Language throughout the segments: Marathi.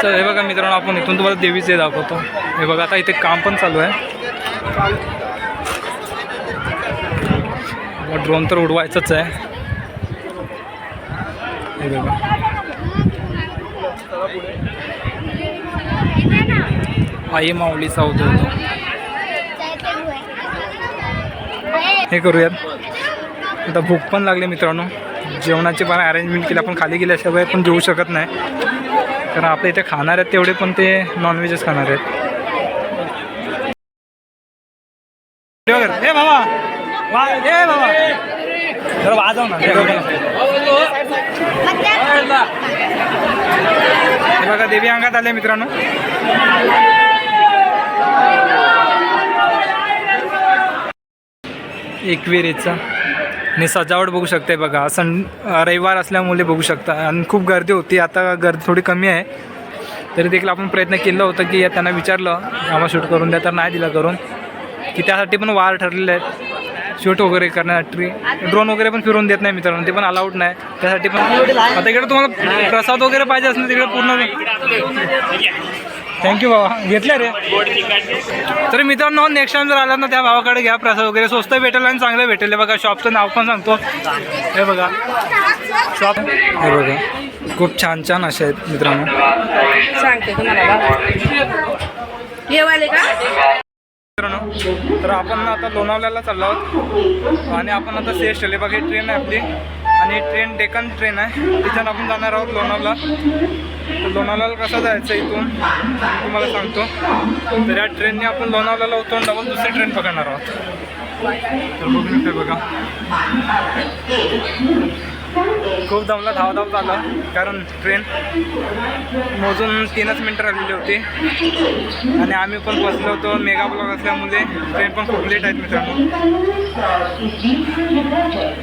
तर हे बघा मित्रांनो, आपण इथून तुम्हाला देवीचे दाखवतो. हे बघा आता इथे काम पण चालू आहे. ड्रोन तर उडवायचंच आहे. हे बघा आई माऊली सावध होतो. हे करूयात. आता भूक पण लागली मित्रांनो. जेवणाची पण अरेंजमेंट केली आपण. खाली गेल्याशिवाय पण जेवू शकत नाही, कारण आपल्या इथे खाणार आहेत तेवढे पण ते नॉनव्हेजच खाणार आहेत. हे बाबा हे बाबा जरा वाजव ना. हे बघा देवी अंगात आले मित्रांनो. एकविरेचा आणि सजावट बघू शकते बघा. रविवार असल्यामुळे बघू शकता, आणि खूप गर्दी होती. आता गर्दी थोडी कमी आहे, तरी देखील आपण प्रयत्न केला होता की त्यांना विचारलं आम्हाला शूट करून द्या, तर नाही दिला करून. की त्यासाठी पण वार ठरलेले आहेत शूट वगैरे करण्यासाठी. ड्रोन वगैरे पण फिरून देत नाही मित्रांनो, ते पण अलाउड नाही. त्यासाठी पण आता इकडे तुम्हाला प्रसाद वगैरे पाहिजे असेल तिकडे पूर्ण. थँक्यू बाबा, घेतल्या रे. तर मित्रांनो नेक्स्ट टाइम जर आला ना त्या भावाकडे घ्या. प्रसाद वगैरे स्वस्त भेटेल आणि चांगलं भेटेल. हे बघा शॉपचं नाव पण सांगतो. हे बघा शॉप. हे बघा खूप छान छान असे आहेत मित्रांनो. सांगते तुम्हाला मित्रांनो, तर आपण आता लोणावळ्याला चाललो आहोत आणि आपण आता सेश ठेवले बघा. ही ट्रेन आहे आपली, आणि ट्रेन डेक्कन ट्रेन आहे. तिथून आपण जाणार आहोत लोणावळा. तर लोणावळ्याला कसं जायचं इथून तुम्हाला सांगतो. तर या ट्रेनने आपण लोणावळ्याला उतरून डबल दुसरी ट्रेन पकडणार आहोत. तर बघू शकते बघा खूप दमला धावधाव झाला, कारण ट्रेन मोजून 3च मिनटं राहिलेली होती आणि आम्ही पण बसलो होतो. मेगा ब्लॉक असल्यामुळे ट्रेन पण खूप लेट आहेत मित्रांनो.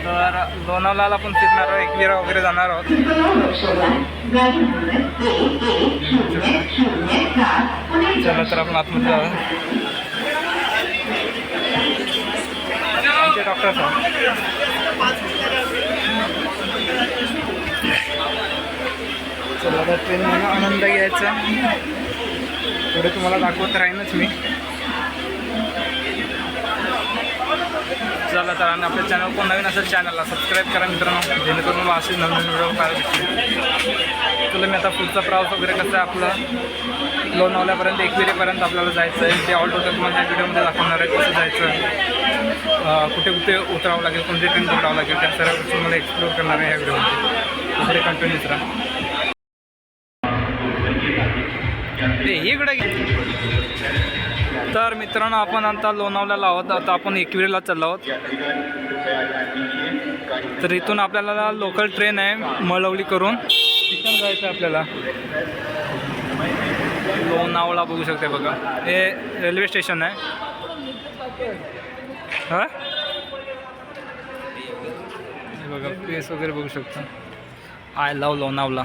तर लोणावळ्याला पण फिरणार आहोत, एकविरा वगैरे जाणार आहोत. चला तर आपण आतमध्ये जाऊया. आमचे डॉक्टर चला आता ट्रेन म्हणून आनंद घ्यायचा. पुढे तुम्हाला दाखवत राहीनच मी. चला तर, आणि आपल्या चॅनल कोण नवीन असेल चॅनलला सबस्क्राईब करा मित्रांनो, जेणेकरून मला असे नवीन व्हिडिओ पाहायला भेटतील. तुला मी आता पुढचा प्रवास वगैरे कसं आहे आपलं लोणावळ्यापर्यंत एकविरेपर्यंत आपल्याला जायचं आहे ते ऑल टोटल तुम्हाला या व्हिडिओमध्ये दाखवणार आहे. कसं जायचं, कुठे कुठे उतरावं लागेल, कोणते ट्रेन पकडावं लागेल, त्या सर्व गोष्टी मला एक्सप्लोर करणार आहे या व्हिडिओमध्ये. वगैरे कंटिन्यूच राहा. इकडे तर मित्रांनो आपण आता लोणावळ्याला आहोत. आता आपण एकविरेला चाललो आहोत. तर इथून आपल्याला लोकल ट्रेन आहे मळवली करून तिथून जायचं आहे आपल्याला लोणावळा. बघू शकते बघा हे रेल्वे स्टेशन आहे. हां हे बघा प्लेस वगैरे बघू शकता. I love Lonavala.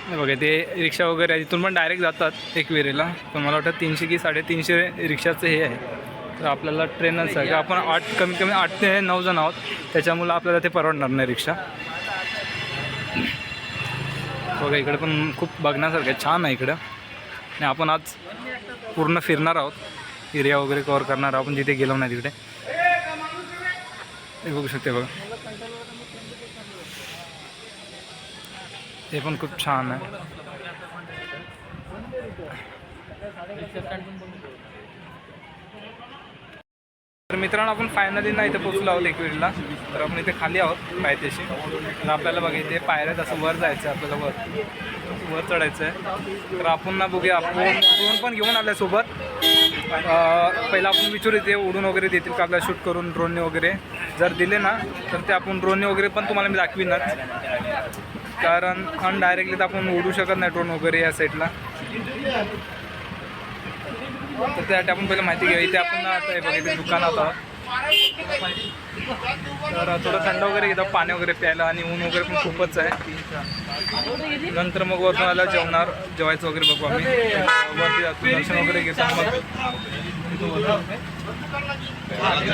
बघा ते रिक्षा वगैरे आहे, तिथून पण डायरेक्ट जातात एकविरेला. पण मला वाटतं 300 की 350 रिक्षाचं हे आहे. तर आपल्याला ट्रेनच आहे. आपण कमी कमी 8 ते 9 जण आहोत, त्याच्यामुळं आपल्याला ते परवडणार नाही रिक्षा. बघा इकडे पण खूप बघण्यासारखं आहे, छान आहे इकडं. आणि आपण आज पूर्ण फिरणार आहोत, एरिया वगैरे कवर करणार आहोत आपण जिथे गेलो नाही तिकडे. हे बघू शकते बघा, हे पण खूप छान आहे. तर मित्रांनो आपण फायनली ना इथे पोचलो आहोत एकविरेला. तर आपण इथे खाली आहोत पायथ्याशी. तर आपल्याला बघा इथे पायऱ्यात असं वर जायचं आहे, आपल्याला वर चढायचं आहे. तर आपण ना बघूया, आपण ड्रोन पण घेऊन आल्या सोबत. पहिला आपण विचारू इथे उडून वगैरे देतील का आपल्याला शूट करून ड्रोनने वगैरे. जर दिले ना तर ते आपण ड्रोनने वगैरे पण तुम्हाला मी दाखवीनच, कारण अनडायरेक्टली तर आपण उडू शकत नाही ड्रोन वगैरे या साईडला. तर त्यासाठी आपण पहिलं माहिती घेऊ. इथे आपण आता हे बघा इथे दुकानात आहोत. तर थोडं थंड वगैरे घेतो, पाणी वगैरे प्यायला, आणि ऊन वगैरे पण खूपच आहे. नंतर मग वरतून आला जेवायचं वगैरे बघू आम्ही. वरती जातो, दर्शन वगैरे घेतो. मग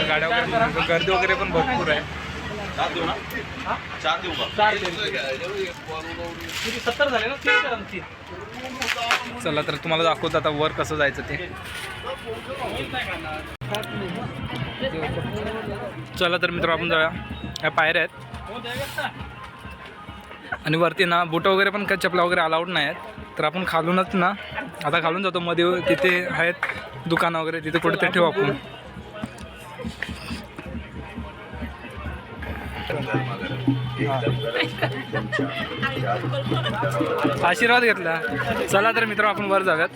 गाड्या वगैरे गर्दी वगैरे पण भरपूर आहे. चार देऊ ना? चार देऊ का? 70 झाले ना, 3 करा 3. चला तर तुम्हाला दाखवतो आता वर कसं जायचं ते. चला तर मित्र आपण जाऊया. ह्या पायऱ्या आहेत आणि वरती ना बुटं वगैरे पण काय चपला वगैरे अलाउड नाही आहेत. तर आपण खालूनच ना आता खालून जातो. मध्ये तिथे आहेत दुकानं वगैरे, तिथे कुठेतरी ठेवू आपण. आशीर्वाद घेतला. चला तर मित्र आपण वर जाऊयात.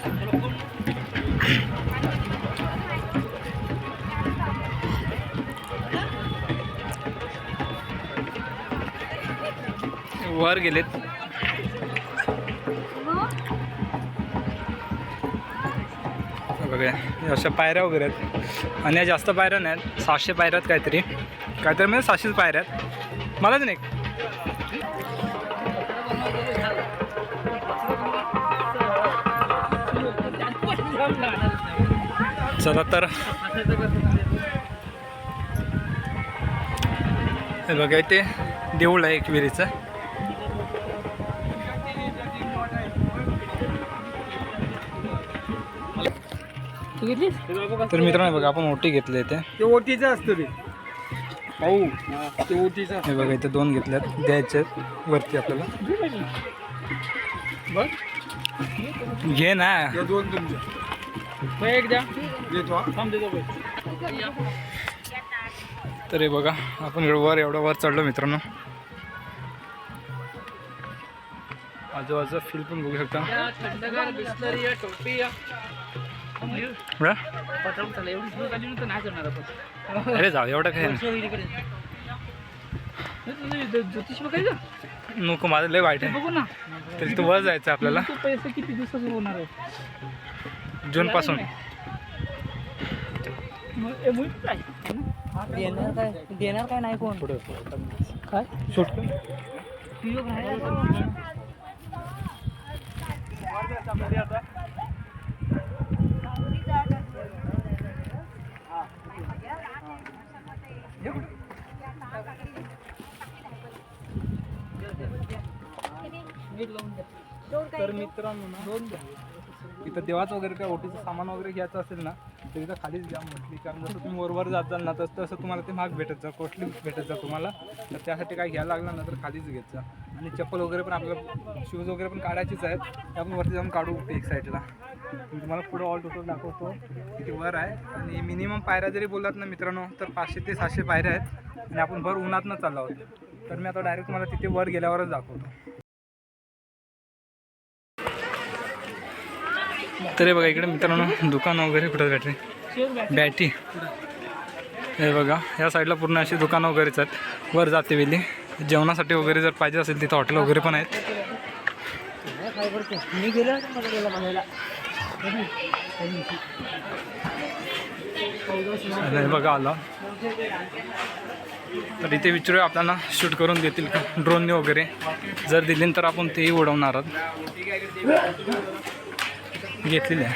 वर गेलेत. बघा अशा पायऱ्या वगैरे आहेत आणि या जास्त पायऱ्या नाहीत. 700 पायऱ्या आहेत काहीतरी म्हणजे 700 पायऱ्या आहेत. मलाच नाही. चला तर हे बघा इथे देऊळ आहे एकविरीचं. तर मित्रांनो बघा आपण ओटी घेतले इथे. ते ओटीचं असतं रे पाहू. ते ओटीचं हे बघा इथे 2 घेतल्यात द्यायचे वरती आपल्याला. बघ घे ना. ते 2 तुमचे एक द्या. देतो. थांब देतो. तर हे बघा आपण वर एवढं वर चढलो मित्रांनो. आजूबाजूचा फील पण बघू शकता. थंडगार बिस्लरी आहे, टोपी आहे. बरं? पटकन चला, एवढी सुरू झाली नंतर नाही करणार आपण. अरे जाऊ एवढं काय नाही. ज्योतिष बघायचं नको माझं लय वाईट आहे. बघू ना. तरी तू वर जायचं आपल्याला तू पैसे किती दिवसात होणार आहे? जूनपासून. देणार काय नाही कोण काय शूट तर मित्रांनो ना इथं देवाचं वगैरे काय ओटीचं सामान वगैरे घ्यायचं असेल ना तर इथं खालीच घ्या म्हटली. कारण जसं तुम्ही वरवर जात जाल ना तसं तुम्हाला ते महाग भेटत जा, कॉस्टली भेटत जा तुम्हाला. तर त्यासाठी काय घ्यायला लागलं ना तर खालीच घेत जा. आणि चप्पल वगैरे पण आपल्याला शूज वगैरे पण काढायचीच आहेत. ते आपण वरती जाऊन काढू एक साईडला. तुम्हाला पुढं ऑल टोटल दाखवतो किती वर आहे. आणि मिनिमम पायऱ्या जरी बोललात ना मित्रांनो तर 500 ते 700 पायऱ्या आहेत. आणि आपण भर उन्हातनं चाललो आहोत. तर मी आता डायरेक्ट तुम्हाला तिथे वर गेल्यावरच दाखवतो. तर हे बघा इकडे मित्रांनो दुकान वगैरे कुठं बॅटरी. हे बघा या साईडला पूर्ण अशी दुकानं वगैरेच आहेत. वर जाते वेली जेवणासाठी वगैरे जर पाहिजे असेल तिथं हॉटेल वगैरे पण आहेत. हे बघा आला तर इथे विचारूया आपल्याला शूट करून देतील का ड्रोनने वगैरे. जर दिली तर आपण तेही उडवणार आहोत. घेतलेली आहे.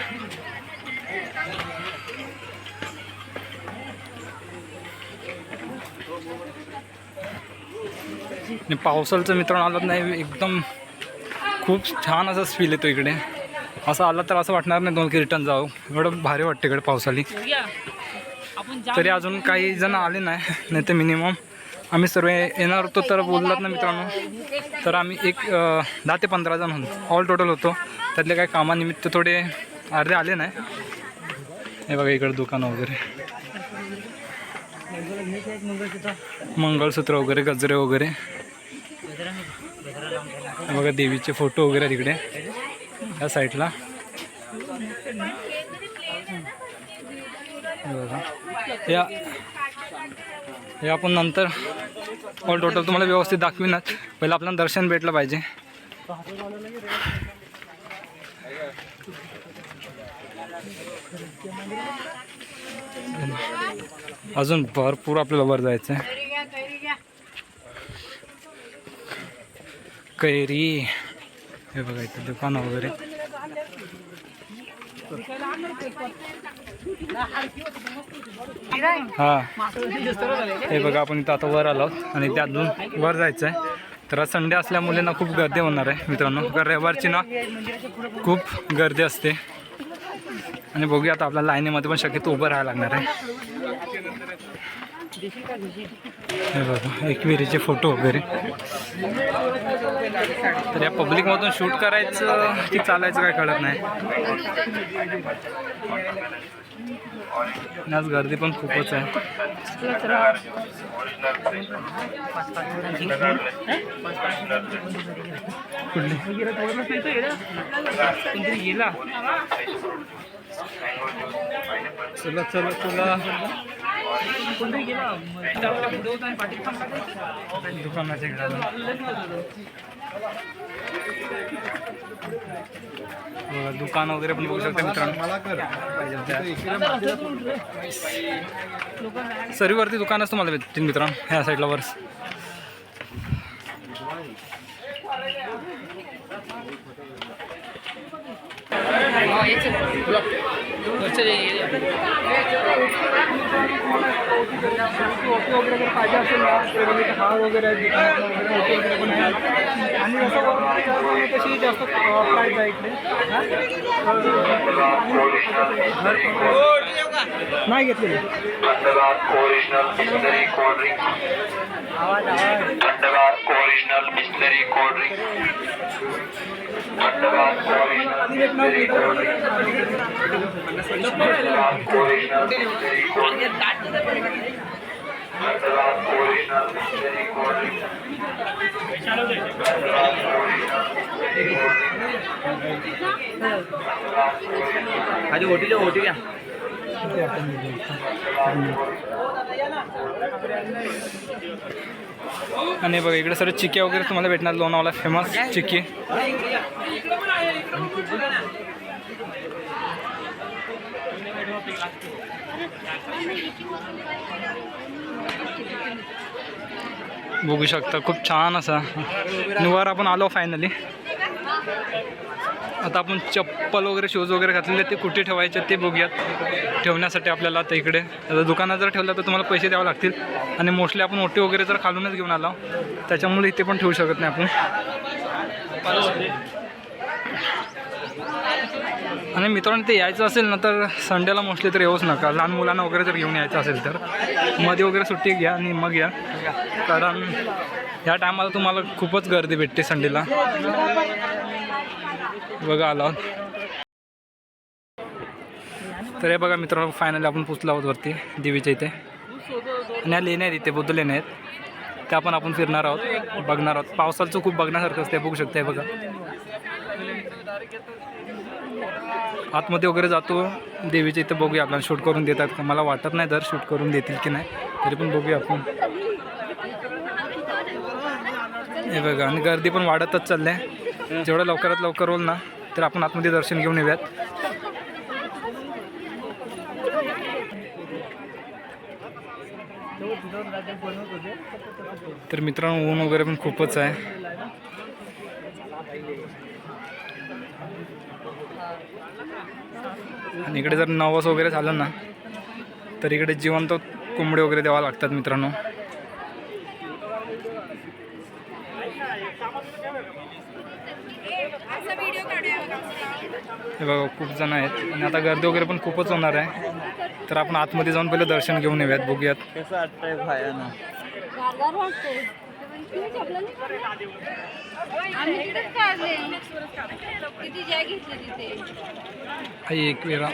आणि पावसाळचं मित्रांनो आलं नाही एकदम खूप छान असा फील येतो इकडे. असं आला तर असं वाटणार नाही दोन की रिटर्न जाऊ. एवढं भारी वाटतं इकडे पावसाळी. तरी अजून काही जण आले नाही तर मिनिमम आम्ही सर्व येणार होतो. तर बोललात ना मित्रांनो तर आम्ही 10 ते 15 जण होतो ऑल टोटल होतो. त्यातले काही कामानिमित्त थोडे अर्धे आले नाही. हे बघा इकडे दुकानं वगैरे मंगळसूत्र वगैरे गजरे वगैरे. हे बघा देवीचे फोटो वगैरे तिकडे या साईडला. हे आपण नंतर ऑल टोटल तुम्हाला व्यवस्थित दाखवीनच. पहिलं आपल्याला दर्शन भेटलं पाहिजे. अजून भरपूर आपल्याला वर जायचं आहे. कैरी हे बघा इथे दुकानं वगैरे. हां हे बघा आपण इथं आता वर आलो आहोत आणि त्यातून वर जायचं आहे. तर आज संडे असल्यामुळे ना खूप गर्दी होणार आहे मित्रांनो, कारण रविवारची ना खूप गर्दी असते. आणि बघूया आता आपल्या लाईनीमध्ये पण शक्यतो उभं राहायला लागणार आहे. हे बघा एकविरीचे फोटो वगैरे. तर या पब्लिकमधून शूट करायचं की चालायचं काय कळत नाही. आज गर्दी पण खूपच आहे. गेला चला चला चला दुकानाच्या दुकान वगैरे पण बघू शकता मित्रांनो. सर्वीवरती दुकानच तुम्हाला भेटतील मित्रांनो ह्या साईडला वर. वगैरे पाहिजे असेल ना हार वगैरे आहेत वगैरे पण आहेत. आणि असं कशी जास्त प्राईज आहे इकडे नाही घेतलेली. आधी ओटी घ्या. आणि बघा इकडे सर्व चिक्की वगैरे तुम्हाला भेटणार. लोणावळा फेमस चिक्की. बघू शकता खूप छान असा निवार आपण आलो फायनली. आता आपण चप्पल वगैरे शूज वगैरे घातलेले ते कुठे ठेवायचे ते बघूयात. ठेवण्यासाठी आपल्याला आता इकडे आता दुकानात जर ठेवलं तर तुम्हाला पैसे द्यावे लागतील. आणि मोस्टली आपण ओटी वगैरे जर खालूनच घेऊन आलो त्याच्यामुळे इथे पण ठेवू शकत नाही आपण. आणि मित्रांनो ते यायचं असेल ना तर संडेला मोस्टली तर येऊच नका. लहान मुलांना वगैरे जर घेऊन यायचं असेल तर मध्ये वगैरे सुट्टी घ्या आणि मग या, कारण ह्या टायमाला तुम्हाला खूपच गर्दी भेटते संडेला. बघा आला तर हे बघा मित्रांनो फायनली आपण पोचलो आहोत वरती देवीच्या इथे. आणि ह्या लेण्या आहेत इथे बुद्ध लेण्या आहेत त्या पण आपण फिरणार आहोत बघणार आहोत. पावसाचं खूप बघण्यासारखं असते बघू शकते. बघा आतमध्ये वगैरे जातो देवीच्या इथे बघूया आपल्याला शूट करून देतात का. मला वाटत नाही दर शूट करून देतील की नाही, तरी पण बघूया आपण. हे बघा आणि गर्दी पण वाढतच चालली आहे. जेवढं लवकरात लवकर होईल ना तर आपण आतमध्ये दर्शन घेऊन येऊयात. तर मित्रांनो ऊन वगैरे पण खूपच आहे. आणि इकडे जर नवस वगैरे झालं ना तर इकडे जिवंत कोंबडे वगैरे द्यावा लागतात मित्रांनो. हे बघा खूप जण आहेत आणि आता गर्दी वगैरे पण खूपच होणार आहे. तर आपण आतमध्ये जाऊन पहिले दर्शन घेऊन येऊयात बघूयात. कसं वाटतंय भायानं. एक वेळा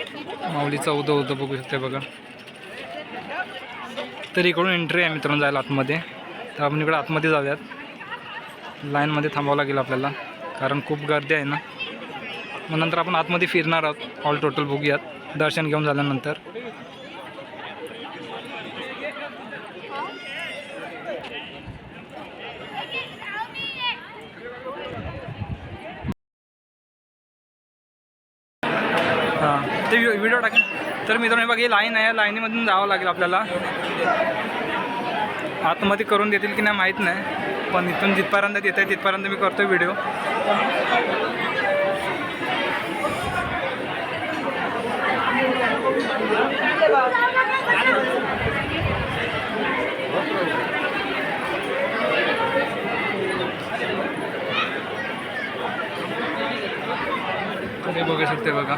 माऊलीचा उदं बघू शकते बघा. तर इकडून एंट्री आहे मित्रांनो जायला आतमध्ये. तर आपण इकडे आतमध्ये जाऊयात. लाईनमध्ये थांबावं लागेल आपल्याला कारण खूप गर्दी आहे ना. मग नंतर आपण आतमध्ये फिरणार आहोत ऑल टोटल बघूयात दर्शन घेऊन झाल्यानंतर. हां ते व्हिडिओ टाकेल. तर मित्रांनो बघा ही लाईन आहे, लाईनीमधून जावं लागेल आपल्याला. आतमध्ये करून देतील की नाही माहीत नाही, पण इथून जिथपर्यंत येत आहे तिथपर्यंत मी करतो व्हिडिओ. हे बघू शकते बघा.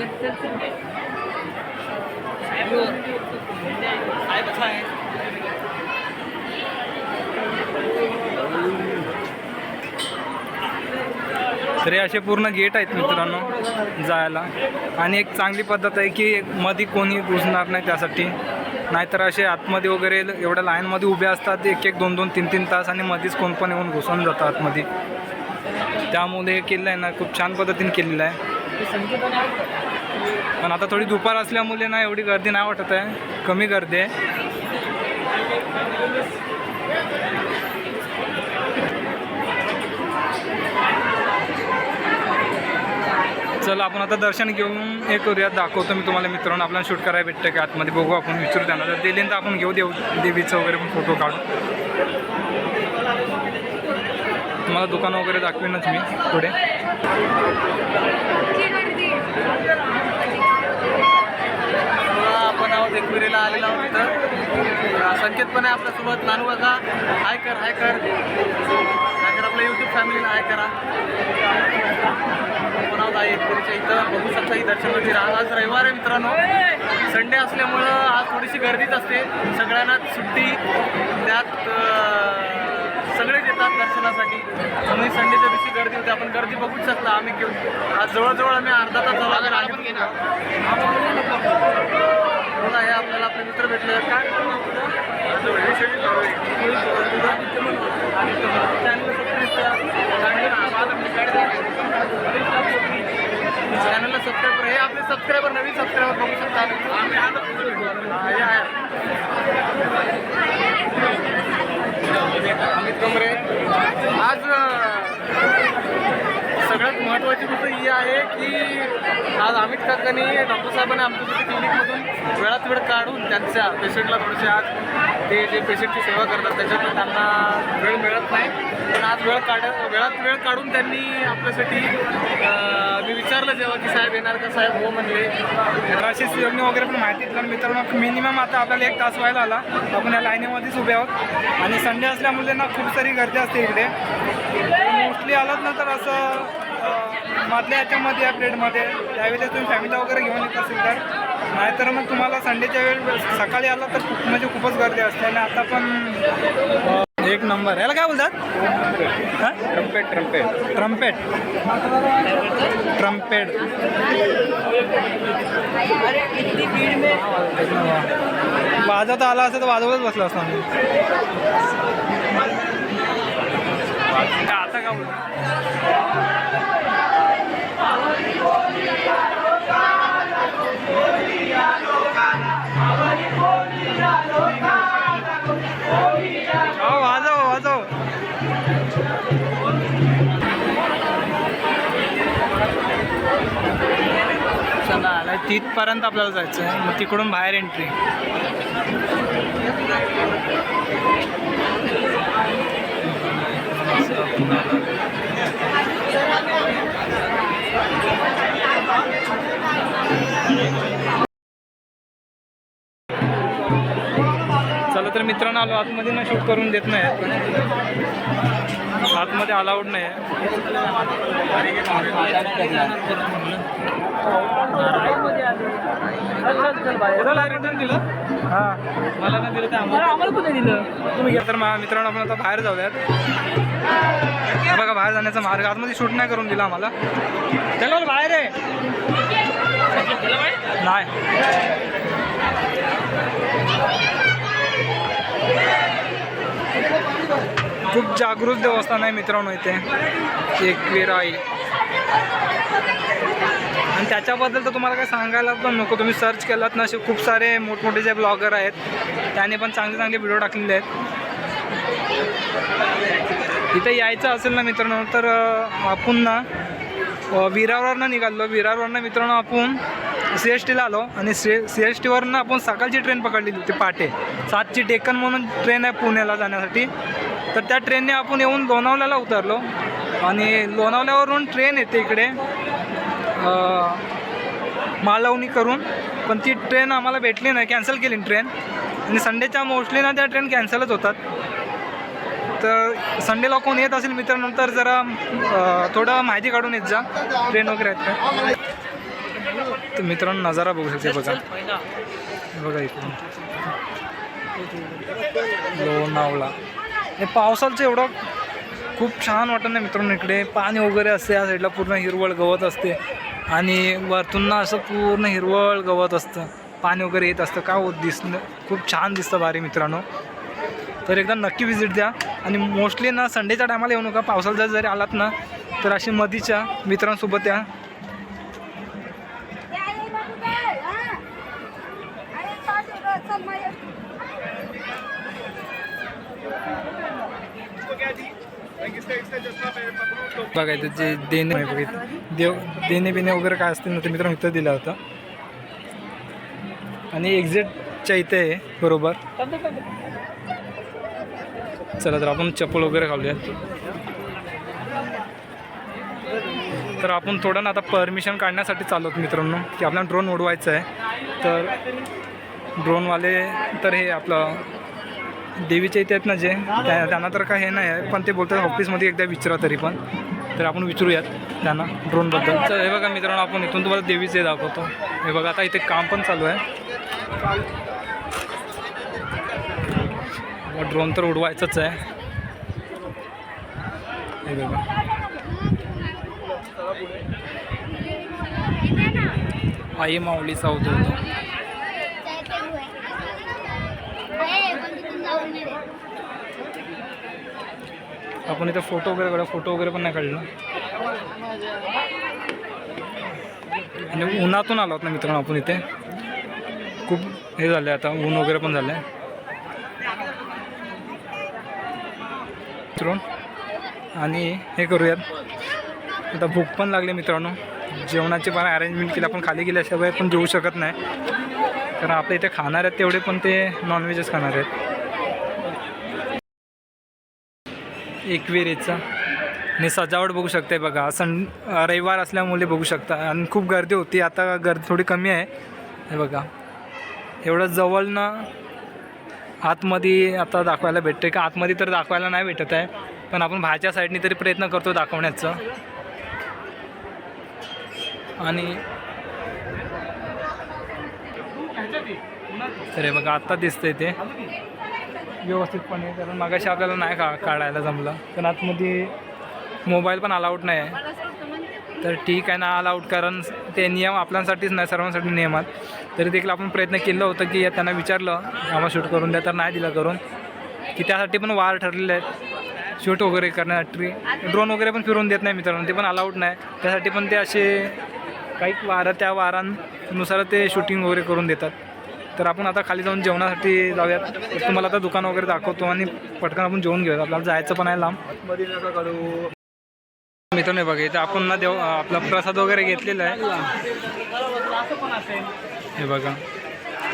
तर हे असे पूर्ण गेट आहेत मित्रांनो जायला. आणि एक चांगली पद्धत आहे की मध्ये कोणी घुसणार नाही त्यासाठी. नाहीतर असे आतमध्ये वगैरे एवढ्या लाईनमध्ये उभे असतात 1-1, 2-2, 3-3 तास आणि मध्येच कोण पण येऊन घुसून जातं आतमध्ये. त्यामुळे हे केलं आहे ना खूप छान पद्धतीने केलेलं आहे. पण आता थोडी दुपार असल्यामुळे ना एवढी गर्दी नाही वाटत आहे, कमी गर्दी आहे. चला आपण आता दर्शन घेऊन हे करूयात, दाखवतो मी तुम्हाला मित्रांनो. आपल्याला शूट करायला भेटतं की आतमध्ये बघू, आपण विचारू त्यांना. जर दिले तर आपण घेऊ देवीचं वगैरे पण फोटो काढू. तुम्हाला दुकानं वगैरे दाखवेनच मी पुढे. आपण आहोत एकविरेला आलेला आहोत तिथं. संकेत पण आहे आपल्यासोबत. नानू बघा, हाय कर आपल्या यूट्यूब फॅमिलीला हाय करा. आपण आहोत आहे एकविरेच्या इथं. बघू शकता ही दर्शनाची रांग. आज रविवार आहे मित्रांनो, संडे असल्यामुळं आज थोडीशी गर्दीच असते. सगळ्यांनाच सुट्टी, त्यात सगळेच येतात दर्शनासाठी. म्हणून संडेच्या दिवशी गर्दी होते. आपण गर्दी बघूच शकता. आम्ही आज जवळजवळ आम्ही अर्धा तास झाला पण घेणार. बघा हे आपल्याला आपले मित्र भेटले. काय चॅनलला सबस्क्राईब करा. हे आपले सबस्क्रायबर, नवीन सबस्क्रायबर बघू शकता. अमित कमरे. आज सगळ्यात महत्त्वाची गोष्ट ही आहे की आज अमित काकांनी, डॉक्टर साहेबांनी आमच्यासाठी क्लिनिकमधून वेळात वेळ काढून त्यांच्या पेशंटला थोडेसे, आज ते जे पेशंटची सेवा करतात त्याच्यातून त्यांना वेळ मिळत नाही, पण आज वेळात वेळ काढून त्यांनी आपल्यासाठी, मी विचारलं जेव्हा की साहेब येणार का, साहेब हो म्हणले. राशीस योजने वगैरे पण माहिती दिलं मित्रांनो. मिनिमम आता आपल्याला 1 तास व्हायला आला. आपण या लाईनीमध्येच उभे आहोत आणि संडे असल्यामुळे ना खूप सारी गर्दी असते इकडे. मोस्टली आलात ना तर असं मधल्या याच्यामध्ये या प्लेटमध्ये, त्यावेळेस तुम्ही फॅमिली वगैरे घेऊन येत असेल तर. नाहीतर मग तुम्हाला संडेच्या वेळ सकाळी आला तर म्हणजे खूपच गर्दी असते. आणि आता पण एक नंबर. याला काय बोलतात? हां, ट्रम्पेट. वाजवता आला असं तर वाजवतच बसला असतो आम्ही. आता का बोलतो? वाजव. चला आला तिथपर्यंत आपल्याला जायचं आहे. मग तिकडून बाहेर एंट्री. चला तर मित्रांनो, आलो आतमध्ये ना शूट करून देत नाही, आतमध्ये अलाउड नाही आहे. दिलं हां, मला नाही दिलं तर आम्हाला पण नाही दिलं. तुम्ही घ्या. तर मित्रांनो आपण आता बाहेर जाऊयात. बघा बाहेर जाण्याचा मार्ग. आतमध्ये शूट नाही करून दिला आम्हाला. चला बाहेर आहे नाही. खूप जागृत देवस्थान आहे मित्रांनो इथे, एकवीर आई. आणि त्याच्याबद्दल तर तुम्हाला काय सांगायला पण नको. तुम्ही सर्च केलात ना, असे खूप सारे मोठमोठे जे ब्लॉगर आहेत त्याने पण चांगले चांगले व्हिडिओ टाकलेले आहेत. इथे यायचं असेल ना मित्रांनो तर आपण ना विरारवरनं निघालो. विरारवरनं मित्रांनो आपण CSTला आलो आणि CSTवरनं आपण सकाळची ट्रेन पकडलेली होती पहाटे 7ची. डेक्कन म्हणून ट्रेन आहे पुण्याला जाण्यासाठी. तर त्या ट्रेनने आपण येऊन लोणावळ्याला उतरलो आणि लोणावळ्यावरून ट्रेन येते इकडे मालवणी करून, पण ती ट्रेन आम्हाला भेटली नाही, कॅन्सल केली ट्रेन. आणि संडेच्या मोस्टली ना त्या ट्रेन कॅन्सलच होतात. तर संडेला कोण येत असेल मित्रांनंतर जरा थोडं माहिती काढून येत जा ट्रेन वगैरे आहेत का. तर मित्रांनो नजारा बघू शकते बघा, बघा इकडून लोणावळा. हे पावसाचं एवढं खूप छान वाटत नाही मित्रांनो. इकडे पाणी वगैरे असते, या साईडला पूर्ण हिरवळ गवत असते आणि वरतून ना असं पूर्ण हिरवळ गवत असतं, पाणी वगैरे येत असतं. काय होत दिसणं खूप छान दिसतं भारी मित्रांनो. तर एकदा नक्की विजिट द्या. आणि मोस्टली ना संडेच्या टायमाला येऊ नका, पावसाला जरी आलात ना तर अशी मधीच्या मित्रांसोबत या. बघायचं जे देणे देणे बिणे वगैरे काय असते ना ते मित्रांनो इथं दिलं होतं. आणि एक्झिटच्या इथे आहे बरोबर. चला तर आपण चप्पल वगैरे घालूया. तर आपण थोडं ना आता परमिशन काढण्यासाठी चाललो आहोत मित्रांनो, की आपल्याला ड्रोन उडवायचं आहे. तर ड्रोनवाले तर हे आपलं देवीच्या इथे आहेत ना जे त्यांना तर काय हे नाही आहे, पण ते बोलतात ऑफिसमध्ये एकदा विचारा तरी पण. तर आपण विचारूयात त्यांना ड्रोनबद्दल. तर हे बघा मित्रांनो, आपण इथून तुम्हाला देवीचे दाखवतो. हे बघा आता इथे काम पण चालू आहे. ड्रोन तर उडवायचंच आहे. हे बघा आई माऊली साऊथ होतं. आपण इथं फोटो वगैरे काढला, फोटो वगैरे पण नाही काढलं. आणि उन्हातून आलो ना मित्रांनो आपण इथे. खूप हे झालं आता, ऊन वगैरे पण झालं आहे. आणि हे करूयात आता, भूक पण लागली मित्रांनो. जेवणाची पण अरेंजमेंट केली आपण, खाली गेल्याशिवाय पण जेवू शकत नाही, कारण आपल्या इथे खाणार आहेत तेवढे पण ते नॉनव्हेजच खाणार आहेत. एकविरेचा आणि सजावट बघू शकते बघा. रविवार असल्यामुळे बघू शकता. आणि खूप गर्दी होती, आता गर्दी थोडी कमी आहे. हे बघा एवढं जवळनं आतमध्ये आता दाखवायला भेटते का. आतमध्ये तर दाखवायला नाही भेटत आहे, पण आपण बाहेरच्या साईडनी तरी प्रयत्न करतो दाखवण्याचं. आणि तर हे बघा आत्ता दिसतंय ते व्यवस्थितपणे, कारण मगाशी आपल्याला नाही काढायला जमलं, कारण आतमध्ये मोबाईल पण अलाउड नाही आहे. तर ठीक आहे ना अलाउड, कारण ते नियम आपल्यासाठीच नाही सर्वांसाठी नियमात. तरी देखील आपण प्रयत्न केलं होतं की त्यांना विचारलं आम्हाला शूट करून द्या, तर नाही दिलं करून, की त्यासाठी पण वार ठरलेले आहेत शूट वगैरे करण्यासाठी. ड्रोन वगैरे पण फिरवून देत नाही मित्रांनो, ते पण अलाउड नाही. त्यासाठी पण ते असे काही वारं त्या वारांनुसार ते शूटिंग वगैरे करून देतात. तर आपण आता खाली जाऊन जेवणासाठी जाऊयात. तुम्हाला आता दुकान वगैरे दाखवतो आणि पटकन आपण जेवून घेऊयात, आपल्याला जायचं पण आहे लांब. मित्रांनो बघा इथं आपण ना आपला प्रसाद वगैरे घेतलेला आहे. हे बघा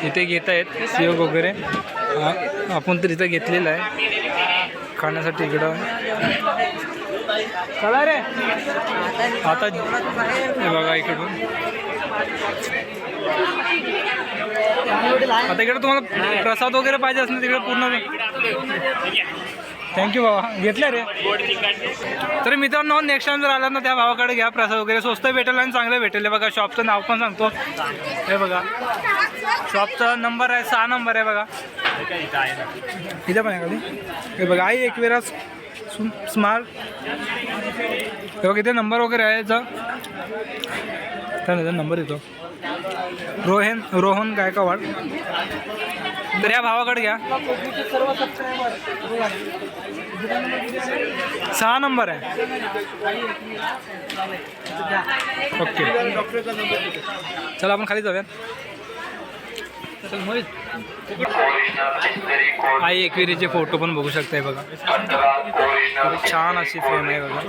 इथे घेत आहेत सेव वगैरे, आपण तर इथं घेतलेलं आहे खाण्यासाठी. इकडं चला रे आता. हे बघा इकडून आता इकडे तुम्हाला प्रसाद वगैरे पाहिजे असं तिकडे पूर्ण. थँक्यू बाबा, घेतलं रे. तर मित्रांनो नेक्स्ट टाइम जर आलात ना त्या भावाकडे घ्या, प्रसाद वगैरे स्वस्त भेटेल आणि चांगलं भेटेल. बघा शॉपचं नाव पण सांगतो. हे बघा शॉपचा नंबर आहे 6 नंबर आहे बघा इथं पण आहे खाली. हे बघा आई एकविरा स्मार्ट. हे बघा इथे नंबर वगैरे आहे याचा, त्याचा नंबर येतो रोहन गायकवाड. तर या भावाकडे घ्या. 6 नंबर आहे. ओके चला आपण खाली जाऊयात. आई एकविरीचे फोटो पण बघू शकताय बघा, खूप छान अशी फ्रेम आहे बघा.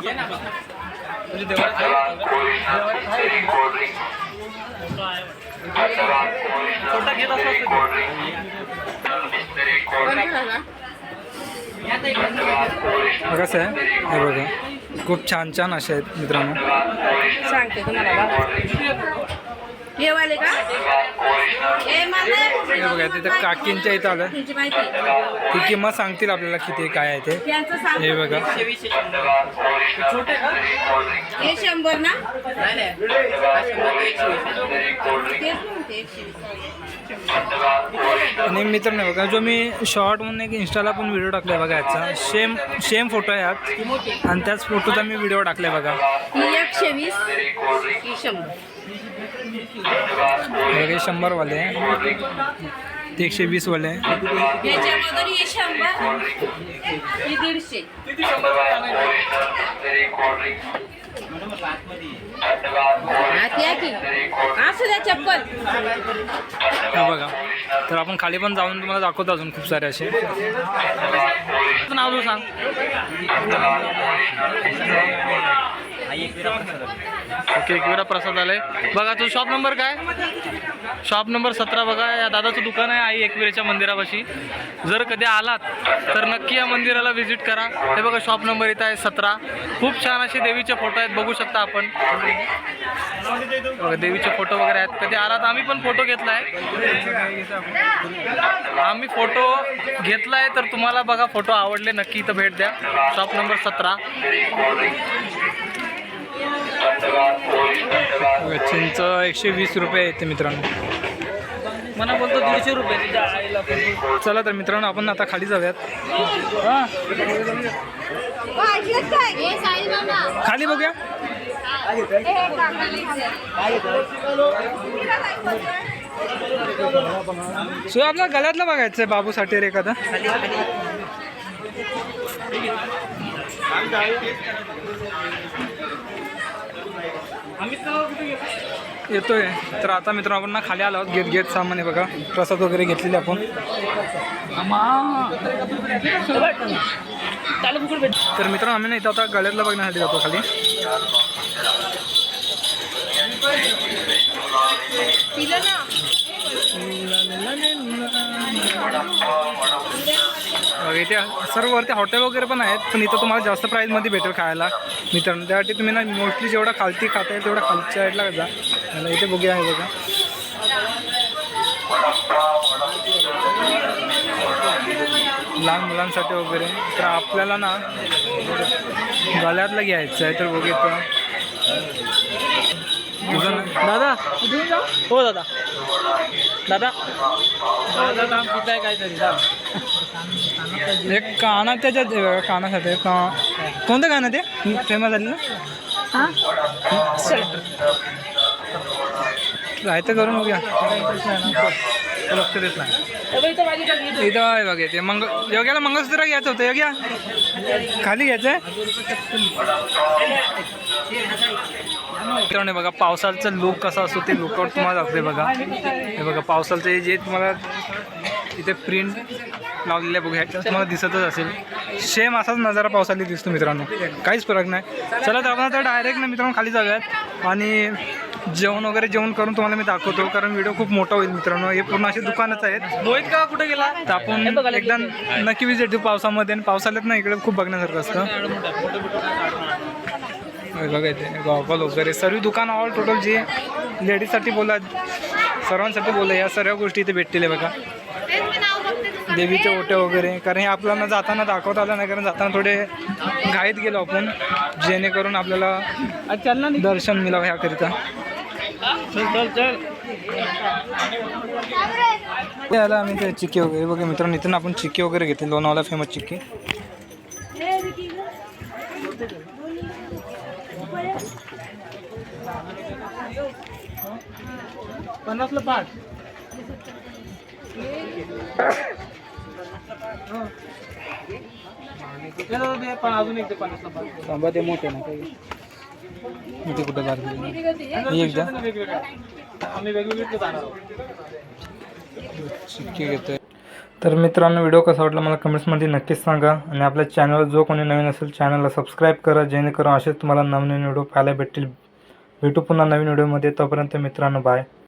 कसं आहे हे बघा, खूप छान छान असे आहेत मित्रांनो. हे वाले का हे मला हे बघा तिथे काकींच्या इथं आलं तुमची माहिती ती किंमत सांगतील आपल्याला किती काय आहे ते. त्यांचं सांग हे बघा हे 100 ना तेच म्हणते 120. आणि मित्रांनो बघा जो मी शॉर्ट म्हणून एक इंस्टाला पण व्हिडिओ टाकलाय बघा याचा सेम फोटो आहे यात आणि त्याच फोटोचा मी व्हिडिओ टाकलाय बघा. ही 120 ही 100 बघा हे 100 वाले आहे ते 120 वाले आहे. याच्यामधून ही 100 ही 150. त्या की असू द्या चप्पल. हे बघा तर आपण खाली पण जाऊन तुम्हाला दाखवतो अजून खूप सारे असे. नाव तू सांग. ओके एकविरा प्रसाद आलाय बघा. तू शॉप नंबर काय? शॉप नंबर 17 बघा. या दादाचं दुकान आहे आई एकविरेच्या मंदिरापाशी. जर कधी आलात तर नक्की या मंदिराला व्हिजिट करा. हे बघा शॉप नंबर इथं आहे 17. खूप छान असे देवीचे फोटो आहेत बघू शकता आपण. बघा देवीचे फोटो वगैरे आहेत. कधी आलात आम्ही पण फोटो घेतलाय. आम्ही फोटो घेतलाय तर तुम्हाला बघा फोटो आवडले नक्की इथं भेट द्या. Shop number 17. चिंच 120 रुपये येते मित्रांनो. मला बोलतो 150 रुपये तुझ्या आईला पण. चला तर मित्रांनो आपण आता खाली जाऊयात. हे साई बाबा खाली बघूया. सो आपल्या गळ्यातलं बघायचं आहे बाबूसाठी रे एखादा. येतोय तर आता मित्रांनो आपण ना खाली आलो आहोत. घेत सामान आहे बघा. प्रसाद वगैरे घेतलेले आपण. तर मित्रांनो आम्ही ना इथं आता गळ्यातलं बघण्यासाठी जातो खाली. तिला ना इथे सर्व वरती हॉटेल वगैरे पण आहेत पण इथं तुम्हाला जास्त प्राईजमध्ये भेटेल खायला मित्रांनो. त्यासाठी तुम्ही ना मोस्टली जेवढा खालती खाता येईल तेवढा खालच्या साईडला जा. मला इथे बघूया आहे बघा. लहान मुलांसाठी वगैरे तर आपल्याला ना गळ्यातलं घ्यायचं आहे तर बघितलं तुझं ना दादा हो दादा दादा दादा पिताय काहीतरी एक काना त्याच्यात कानासाठी कोणतं गाणं ते फेमस झालेलं राहतं करून बघूया. लक्ष देत नाही इथं आहे बघा. ते योग्याला मंगळसूत्र घ्यायचं होतं. योग्या खाली घ्यायचं आहे मित्रांनो. बघा पावसाळ्याचा लुक कसा असतो ते लुकआउट तुम्हाला दाखवते बघा. हे बघा पावसाळ्याचे जे तुम्हाला इथे प्रिंट लावलेले बघा ह्याच्यात तुम्हाला दिसतच असेल. सेम असाच नजारा पावसाळ्यात दिसतो मित्रांनो. काहीच फरक नाही. चला तर आपण आता डायरेक्ट ना मित्रांनो खाली जाऊयात आणि जेवण वगैरे जेवण करून तुम्हाला मी दाखवतो कारण व्हिडिओ खूप मोठा होईल मित्रांनो. हे पूर्ण असे दुकानच आहेत. मोहित का कुठे गेला? तर आपण एकदा नक्की विजिट देऊ पावसामध्ये. आणि पावसाळ्यात ना इकडे खूप बघण्यासारखं असतं. बघा इथे गॉगल वगैरे सर्व दुकान ऑल टोटल जे लेडीजसाठी बोला सर्वांसाठी बोला या सर्व गोष्टी इथे भेटतील बघा. देवीचे ओटे वगैरे कारण हे आपल्याला जाताना दाखवता आलं नाही कारण जाताना थोडे घाईत गेलो आपण जेणेकरून आपल्याला दर्शन मिळावं ह्याकरिता. याला आम्ही ते चिक्की वगैरे बघा मित्रांनो. इथून आपण चिक्की वगैरे घेतली. लोणावळा फेमस चिक्की. पन्नासला 5 पण अजून एक 50ला 5 तांबा ते मोठे ना काही इथे कुठे बाहेर एकदा आम्ही वेगवेगळे जाणार चिक्की घेतोय. तर मित्रांनो व्हिडिओ कसा वाटला मला कमेंट्समध्ये नक्कीच सांगा. आणि आपल्या चॅनलवर जो कोणी नवीन असेल चॅनलला सबस्क्राईब करा जेणेकरून असेच तुम्हाला नवीन व्हिडिओ पाहायला भेटतील. भेटू पुन्हा नवीन व्हिडिओमध्ये. तोपर्यंत मित्रांनो बाय.